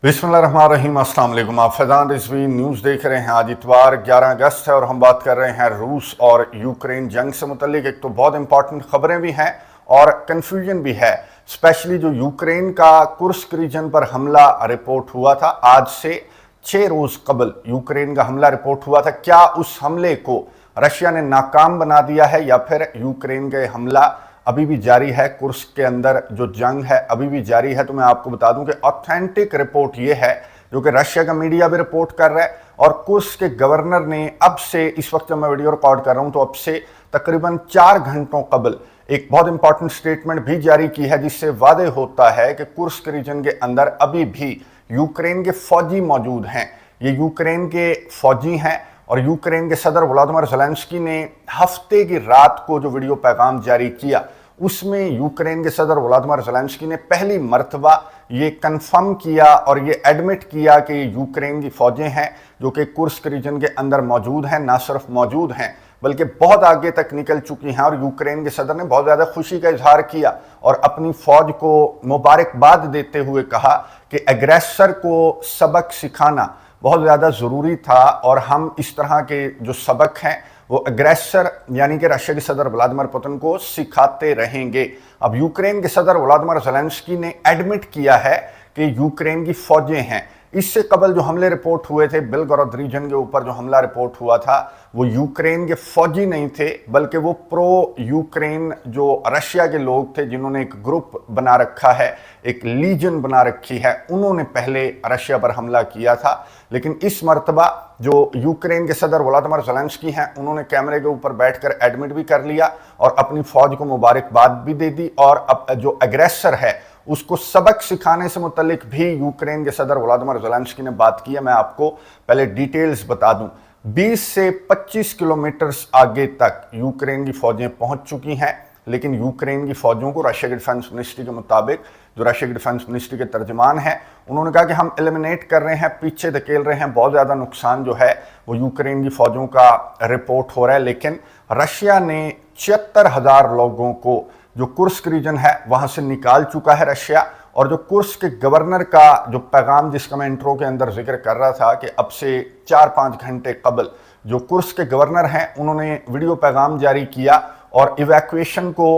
बिस्मिल्लाहिर्रहमानिर्रहीम, अस्सलाम वालेकुम। आप फैज़ान रिजवी न्यूज़ देख रहे हैं। आज इतवार 11 अगस्त है और हम बात कर रहे हैं रूस और यूक्रेन जंग से मुतल्लिक। एक तो बहुत इंपॉर्टेंट खबरें भी हैं और कन्फ्यूजन भी है। स्पेशली जो यूक्रेन का कुर्स्क रीजन पर हमला रिपोर्ट हुआ था, आज से 6 रोज़ कबल यूक्रेन का हमला रिपोर्ट हुआ था। क्या उस हमले को रशिया ने नाकाम बना दिया है या फिर यूक्रेन का हमला अभी भी जारी है? कुर्स्क के अंदर जो जंग है अभी भी जारी है। तो मैं आपको बता दूं कि ऑथेंटिक रिपोर्ट ये है जो कि रशिया का मीडिया भी रिपोर्ट कर रहा है और कुर्स्क के गवर्नर ने अब से, इस वक्त जब मैं वीडियो रिकॉर्ड कर रहा हूं तो अब से तकरीबन 4 घंटों कबल एक बहुत इंपॉर्टेंट स्टेटमेंट भी जारी की है, जिससे वादे होता है कि कुर्स्क रीजन के अंदर अभी भी यूक्रेन के फौजी मौजूद हैं। ये यूक्रेन के फौजी हैं और यूक्रेन के सदर व्लादिमीर ज़ेलेंस्की ने हफ्ते की रात को जो वीडियो पैगाम जारी किया, उसमें यूक्रेन के सदर व्लादिमीर ज़ेलेंस्की ने पहली मर्तबा ये कंफर्म किया और ये एडमिट किया कि यूक्रेन की फौजें हैं जो कि कुर्स्क रीजन के अंदर मौजूद हैं। ना सिर्फ मौजूद हैं बल्कि बहुत आगे तक निकल चुकी हैं। और यूक्रेन के सदर ने बहुत ज़्यादा खुशी का इजहार किया और अपनी फौज को मुबारकबाद देते हुए कहा कि एग्रेसर को सबक सिखाना बहुत ज़्यादा ज़रूरी था और हम इस तरह के जो सबक हैं वो एग्रेसर यानी कि रशिया के सदर व्लादिमीर पुतिन को सिखाते रहेंगे। अब यूक्रेन के सदर व्लादिमीर ज़ेलेंस्की ने एडमिट किया है कि यूक्रेन की फौजें हैं। इससे कबल जो हमले रिपोर्ट हुए थे, बिलगोरोद रीजन के ऊपर जो हमला रिपोर्ट हुआ था, वो यूक्रेन के फौजी नहीं थे बल्कि वो प्रो यूक्रेन जो रशिया के लोग थे, जिन्होंने एक ग्रुप बना रखा है, एक लीजन बना रखी है, उन्होंने पहले रशिया पर हमला किया था। लेकिन इस मर्तबा जो यूक्रेन के सदर व्लादिमीर ज़ेलेंस्की हैं, उन्होंने कैमरे के ऊपर बैठकर एडमिट भी कर लिया और अपनी फौज को मुबारकबाद भी दे दी और अब जो एग्रेसर है उसको सबक सिखाने से मुतल्लिक भी यूक्रेन के सदर व्लादिमीर ज़ेलेंस्की ने बात की है। मैं आपको पहले डिटेल्स बता दूं। 20 से 25 किलोमीटर आगे तक यूक्रेन की फौजें पहुंच चुकी हैं, लेकिन यूक्रेन की फौजों को रशिया के डिफेंस मिनिस्ट्री के मुताबिक, जो रशिया के डिफेंस मिनिस्ट्री के तर्जमान हैं, उन्होंने कहा कि हम एलिमिनेट कर रहे हैं, पीछे धकेल रहे हैं। बहुत ज़्यादा नुकसान जो है वो यूक्रेन की फौजों का रिपोर्ट हो रहा है। लेकिन रशिया ने 76,000 लोगों को जो कुर्स्क रीजन है वहां से निकाल चुका है रशिया। और जो कुर्स्क के गवर्नर का जो पैगाम, जिसका मैं इंट्रो के अंदर जिक्र कर रहा था कि अब से 4-5 घंटे कबल जो कुर्स्क के गवर्नर हैं, उन्होंने वीडियो पैगाम जारी किया और इवैक्यूएशन को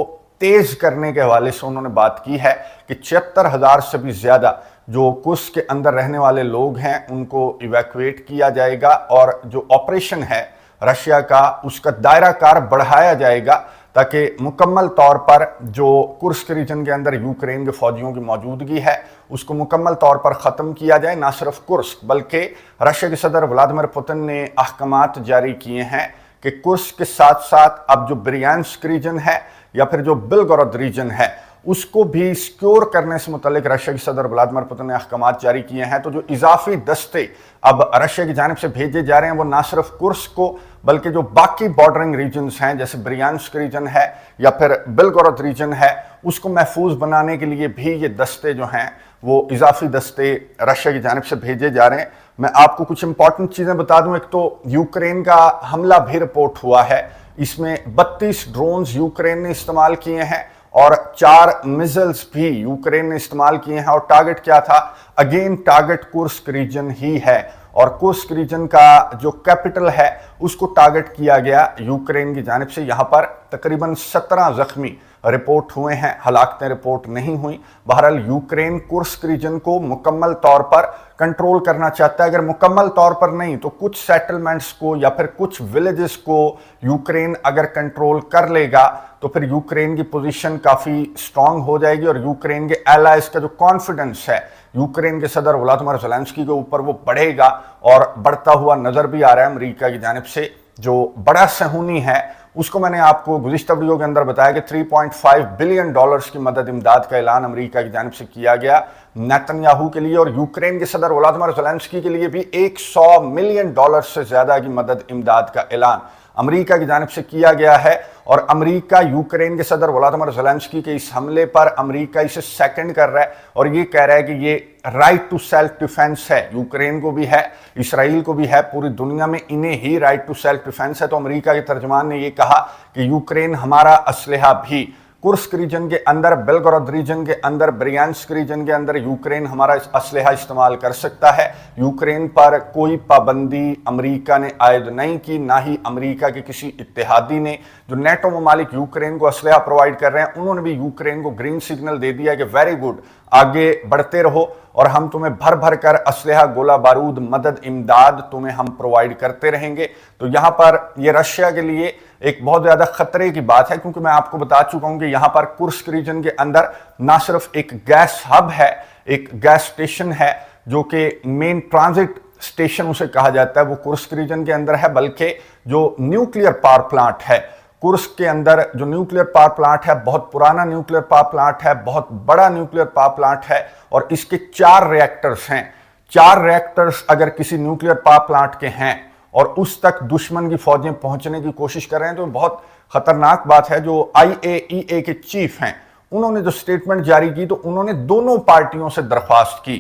तेज करने के हवाले से उन्होंने बात की है कि 76,000 से भी ज्यादा जो कुर्स्क के अंदर रहने वाले लोग हैं उनको इवैक्यूएट किया जाएगा और जो ऑपरेशन है रशिया का, उसका दायरा कार बढ़ाया जाएगा ताकि मुकम्मल तौर पर जो कुर्स्क रीजन के अंदर यूक्रेन के फौजियों की मौजूदगी है उसको मुकम्मल तौर पर ख़त्म किया जाए। ना सिर्फ कुर्स्क बल्कि रशिया के सदर व्लादिमीर पुतिन ने अहकामात जारी किए हैं कि कुर्स्क के साथ साथ अब जो ब्रियांस्क रीजन है या फिर जो बिलगोरोद रीजन है उसको भी सिक्योर करने से मुतल्लिक रशिया के सदर व्लादिमीर पुतिन ने अहकामात जारी किए हैं। तो जो इजाफी दस्ते अब रशिया की जानिब से भेजे जा रहे हैं वो ना सिर्फ कुर्स्क को बल्कि जो बाकी बॉर्डरिंग रीजन्स हैं जैसे ब्रियांस्क रीजन है या फिर बिलगोरोद रीजन है, उसको महफूज बनाने के लिए भी ये दस्ते जो हैं वो इजाफी दस्ते रशिया की जानिब से भेजे जा रहे हैं। मैं आपको कुछ इंपॉर्टेंट चीज़ें बता दूं। एक तो यूक्रेन का हमला भी रिपोर्ट हुआ है, इसमें 32 ड्रोन्स यूक्रेन ने इस्तेमाल किए हैं और 4 मिसाइल्स भी यूक्रेन ने इस्तेमाल किए हैं। और टारगेट क्या था? अगेन टारगेट कुर्स्क रीजन ही है और कुर्स्क रीजन का जो कैपिटल है उसको टारगेट किया गया यूक्रेन की जानिब से। यहाँ पर तकरीबन 17 जख्मी रिपोर्ट हुए हैं, हलाकतें रिपोर्ट नहीं हुई। बहरहाल यूक्रेन कुर्स्क रीजन को मुकम्मल तौर पर कंट्रोल करना चाहता है। अगर मुकम्मल तौर पर नहीं तो कुछ सेटलमेंट्स को या फिर कुछ विलेजेस को यूक्रेन अगर कंट्रोल कर लेगा तो फिर यूक्रेन की पोजीशन काफ़ी स्ट्रांग हो जाएगी और यूक्रेन के एलाइज का जो कॉन्फिडेंस है यूक्रेन के सदर व्लादिमीर ज़ेलेंस्की के ऊपर वो बढ़ेगा और बढ़ता हुआ नज़र भी आ रहा है। अमेरिका की जानिब से जो बड़ा सहूनी है उसको मैंने आपको गुज़िश्ता वीडियो के अंदर बताया कि 3.5 बिलियन डॉलर्स की मदद इमदाद का ऐलान अमेरिका की जानिब से किया गया नेतन्याहू के लिए, और यूक्रेन के सदर व्लादिमीर ज़ेलेंस्की के लिए भी 100 मिलियन डॉलर से ज़्यादा की मदद इमदाद का ऐलान अमेरिका की जानिब से किया गया है। और अमेरिका यूक्रेन के सदर व्लादिमीर ज़ेलेंस्की के इस हमले पर अमेरिका इसे सेकंड कर रहा है और ये कह रहा है कि ये राइट टू सेल्फ डिफेंस है। यूक्रेन को भी है, इसराइल को भी है, पूरी दुनिया में इन्हें ही राइट टू सेल्फ डिफेंस है। तो अमेरिका के तर्जमान ने ये कहा कि यूक्रेन हमारा असलहा भी कुर्स्क रीजन के अंदर, बेलगोरोद रीजन के अंदर, ब्रियांस्क रीजन के अंदर यूक्रेन हमारा असलहा इस्तेमाल कर सकता है। यूक्रेन पर कोई पाबंदी अमेरिका ने आयद नहीं की, ना ही अमेरिका के किसी इत्तेहादी ने। जो नेटो ममालिक यूक्रेन को असलहा प्रोवाइड कर रहे हैं, उन्होंने भी यूक्रेन को ग्रीन सिग्नल दे दिया कि वेरी गुड, आगे बढ़ते रहो और हम तुम्हें भर भर कर असलहा, गोला बारूद, मदद, इमदाद तुम्हें हम प्रोवाइड करते रहेंगे। तो यहाँ पर ये रशिया के लिए एक बहुत ज़्यादा खतरे की बात है, क्योंकि मैं आपको बता चुका हूं कि यहाँ पर कुर्स्क रीजन के अंदर ना सिर्फ एक गैस हब है, एक गैस स्टेशन है जो कि मेन ट्रांजिट स्टेशन उसे कहा जाता है, वो कुर्स्क रीजन के अंदर है, बल्कि जो न्यूक्लियर पावर प्लांट है कुर्स्क के अंदर, जो न्यूक्लियर पावर प्लांट है, बहुत पुराना न्यूक्लियर पावर प्लांट है, बहुत बड़ा न्यूक्लियर पावर प्लांट है और इसके 4 रिएक्टर्स हैं। 4 रिएक्टर्स अगर किसी न्यूक्लियर पावर प्लांट के हैं और उस तक दुश्मन की फौजें पहुंचने की कोशिश कर रहे हैं, तो बहुत खतरनाक बात है। जो IAEA के चीफ हैं, उन्होंने जो स्टेटमेंट जारी की, तो उन्होंने दोनों पार्टियों से दरख्वास्त की।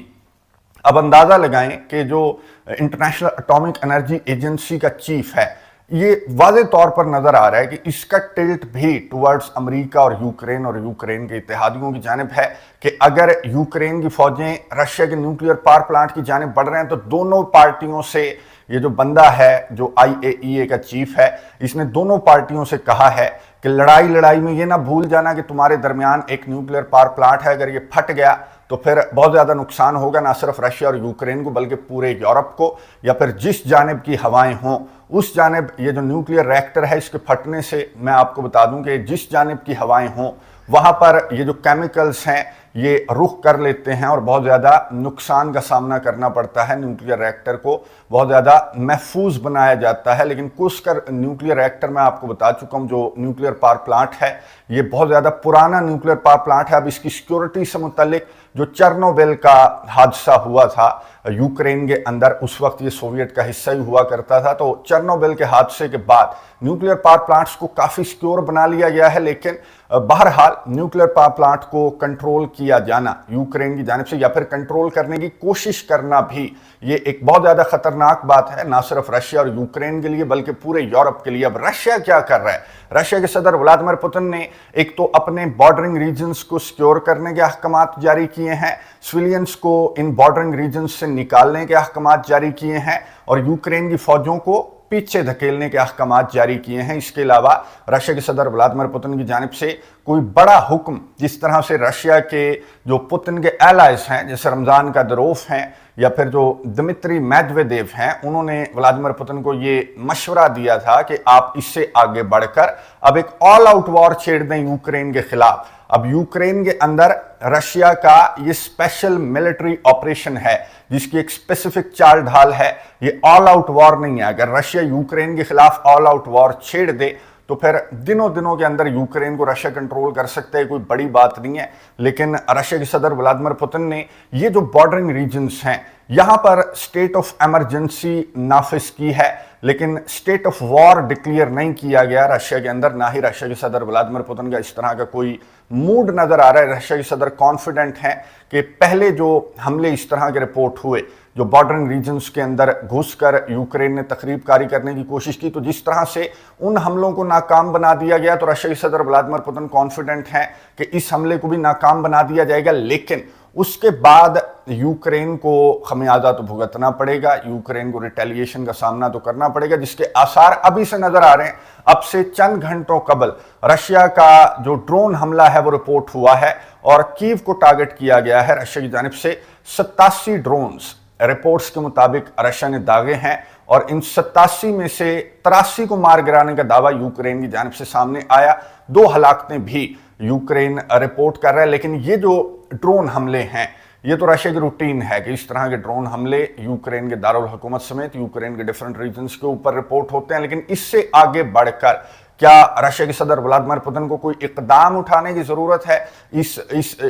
अब अंदाजा लगाएं कि जो इंटरनेशनल एटॉमिक एनर्जी एजेंसी का चीफ है, ये वाज़े तौर पर नजर आ रहा है कि इसका टिल्ट भी टुवर्ड्स अमेरिका और यूक्रेन के इत्तेहादियों की जानिब है कि अगर यूक्रेन की फौजें रशिया के न्यूक्लियर पावर प्लांट की जानिब बढ़ रहे हैं, तो दोनों पार्टियों से, ये जो बंदा है जो IAEA का चीफ है, इसने दोनों पार्टियों से कहा है कि लड़ाई में ये ना भूल जाना कि तुम्हारे दरमियान एक न्यूक्लियर पावर प्लांट है, अगर ये फट गया तो फिर बहुत ज़्यादा नुकसान होगा, ना सिर्फ रशिया और यूक्रेन को बल्कि पूरे यूरोप को, या फिर जिस जानिब की हवाएं हों उस जानिब ये जो न्यूक्लियर रिएक्टर है, इसके फटने से मैं आपको बता दूं कि जिस जानिब की हवाएं हों वहाँ पर ये जो केमिकल्स हैं ये रुख कर लेते हैं और बहुत ज़्यादा नुकसान का सामना करना पड़ता है। न्यूक्लियर रिएक्टर को बहुत ज़्यादा महफूज बनाया जाता है, लेकिन कुछ न्यूक्लियर रिएक्टर मैं आपको बता चुका हूँ, जो न्यूक्लियर पावर प्लांट है ये बहुत ज़्यादा पुराना न्यूक्लियर पावर प्लांट है। अब इसकी सिक्योरिटी से मुतल्लिक जो चेर्नोबिल का हादसा हुआ था यूक्रेन के अंदर, उस वक्त ये सोवियत का हिस्सा ही हुआ करता था, तो चेर्नोबिल के हादसे के बाद न्यूक्लियर पावर प्लांट्स को काफ़ी सिक्योर बना लिया गया है। लेकिन बहरहाल न्यूक्लियर पावर प्लांट को कंट्रोल किया जाना यूक्रेन की जानिब से, या फिर कंट्रोल करने की कोशिश करना भी, ये एक बहुत ज़्यादा खतरनाक बात है, ना सिर्फ रशिया और यूक्रेन के लिए बल्कि पूरे यूरोप के लिए। अब रशिया क्या कर रहा है? रशिया के सदर व्लादिमीर पुतिन ने एक तो अपने बॉर्डरिंग रीजन्स को सिक्योर करने के अहकामात जारी किए हैं, सिविलियंस को इन बॉर्डरिंग रीजन्स से निकालने के अहकामात जारी किए हैं और यूक्रेन की फौजों को पीछे धकेलने के अहकामात जारी किए हैं। इसके अलावा रशिया के सदर व्लादिमीर पुतिन की जानिब से कोई बड़ा हुक्म, जिस तरह से रशिया के जो पुतिन के एलाइज हैं, जैसे रमजान कादिरोव हैं या फिर जो दिमित्री मेदवेदेव हैं, उन्होंने व्लादिमीर पुतिन को ये मशवरा दिया था कि आप इससे आगे बढ़कर अब एक ऑल आउट वॉर छेड़ दें यूक्रेन के खिलाफ। अब यूक्रेन के अंदर रशिया का ये स्पेशल मिलिट्री ऑपरेशन है, जिसकी एक स्पेसिफिक चाल ढाल है, ये ऑल आउट वॉर नहीं है। अगर रशिया यूक्रेन के खिलाफ ऑल आउट वॉर छेड़ दे तो फिर दिनों के अंदर यूक्रेन को रशिया कंट्रोल कर सकता है, कोई बड़ी बात नहीं है। लेकिन रशिया के सदर व्लादिमीर पुतिन ने ये जो बॉर्डरिंग रीजन्स हैं, यहाँ पर स्टेट ऑफ इमरजेंसी नाफिज की है, लेकिन स्टेट ऑफ वॉर डिक्लेयर नहीं किया गया रशिया के अंदर। ना ही रशिया के सदर व्लादिमीर पुतिन का इस तरह का कोई मूड नजर आ रहा है। रशिया के सदर कॉन्फिडेंट हैं कि पहले जो हमले इस तरह के रिपोर्ट हुए, जो बॉर्डरिंग रीजन्स के अंदर घुसकर यूक्रेन ने तखरीबकारी करने की कोशिश की, तो जिस तरह से उन हमलों को नाकाम बना दिया गया, तो रशिया के सदर व्लादिमीर पुतिन कॉन्फिडेंट हैं कि इस हमले को भी नाकाम बना दिया जाएगा। लेकिन उसके बाद यूक्रेन को खमियाजा तो भुगतना पड़ेगा, यूक्रेन को रिटेलिएशन का सामना तो करना पड़ेगा, जिसके आसार अभी से नजर आ रहे हैं। अब से चंद घंटों कबल रशिया का जो ड्रोन हमला है वो रिपोर्ट हुआ है और कीव को टारगेट किया गया है रशिया की जानिब से। 87 ड्रोन्स रिपोर्ट्स के मुताबिक रशिया ने दागे हैं और इन 87 में से 83 को मार गिराने का दावा यूक्रेन की जानिब से सामने आया। 2 हलाकतें भी यूक्रेन रिपोर्ट कर रहा है। लेकिन ये जो ड्रोन हमले हैं, ये तो रशिया की रूटीन है कि इस तरह के ड्रोन हमले यूक्रेन के दारुल हुकूमत समेत यूक्रेन के डिफरेंट रीजन्स के ऊपर रिपोर्ट होते हैं। लेकिन इससे आगे बढ़कर क्या रशिया के सदर व्लादिमीर पुतिन को कोई इकदाम उठाने की जरूरत है इस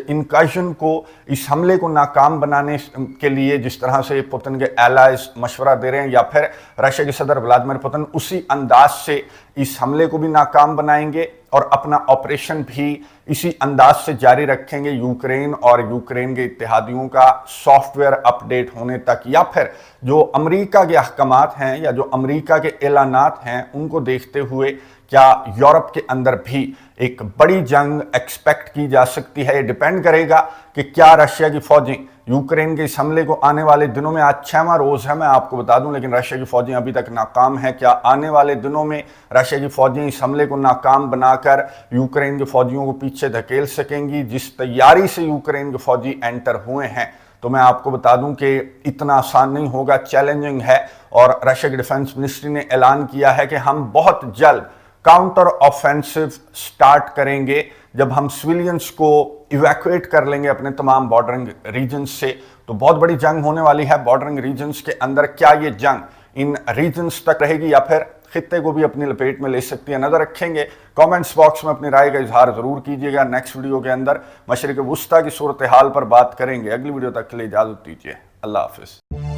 इनकाशन को, इस हमले को नाकाम बनाने के लिए, जिस तरह से पुतिन के एलाइज मशवरा दे रहे हैं, या फिर रशिया के सदर व्लादिमीर पुतिन उसी अंदाज से इस हमले को भी नाकाम बनाएंगे और अपना ऑपरेशन भी इसी अंदाज से जारी रखेंगे यूक्रेन और यूक्रेन के इत्तेहादियों का सॉफ्टवेयर अपडेट होने तक, या फिर जो अमेरिका के अहकामात हैं या जो अमेरिका के ऐलानात हैं उनको देखते हुए क्या यूरोप के अंदर भी एक बड़ी जंग एक्सपेक्ट की जा सकती है। ये डिपेंड करेगा कि क्या रशिया की फौजें यूक्रेन के इस हमले को आने वाले दिनों में, आज 6वां रोज है मैं आपको बता दूं, लेकिन रशिया की फौजें अभी तक नाकाम है, क्या आने वाले दिनों में रशिया की फौजें इस हमले को नाकाम बनाकर यूक्रेन के फौजियों को पीछे धकेल सकेंगी। जिस तैयारी से यूक्रेन के फौजी एंटर हुए हैं तो मैं आपको बता दूं कि इतना आसान नहीं होगा, चैलेंजिंग है। और रशिया के डिफेंस मिनिस्ट्री ने ऐलान किया है कि हम बहुत जल्द काउंटर ऑफेंसिव स्टार्ट करेंगे जब हम सिविलियंस को इवैक्यूएट कर लेंगे अपने तमाम बॉर्डरिंग रीजन्स से। तो बहुत बड़ी जंग होने वाली है बॉर्डरिंग रीजन्स के अंदर। क्या ये जंग इन रीजन्स तक रहेगी या फिर खित्ते को भी अपनी लपेट में ले सकती है, नजर रखेंगे। कमेंट्स बॉक्स में अपनी राय का इजहार जरूर कीजिएगा। नेक्स्ट वीडियो के अंदर मशरिक वुस्ता की सूरत हाल पर बात करेंगे। अगली वीडियो तक के लिए इजाजत दीजिए। अल्लाह हाफिज।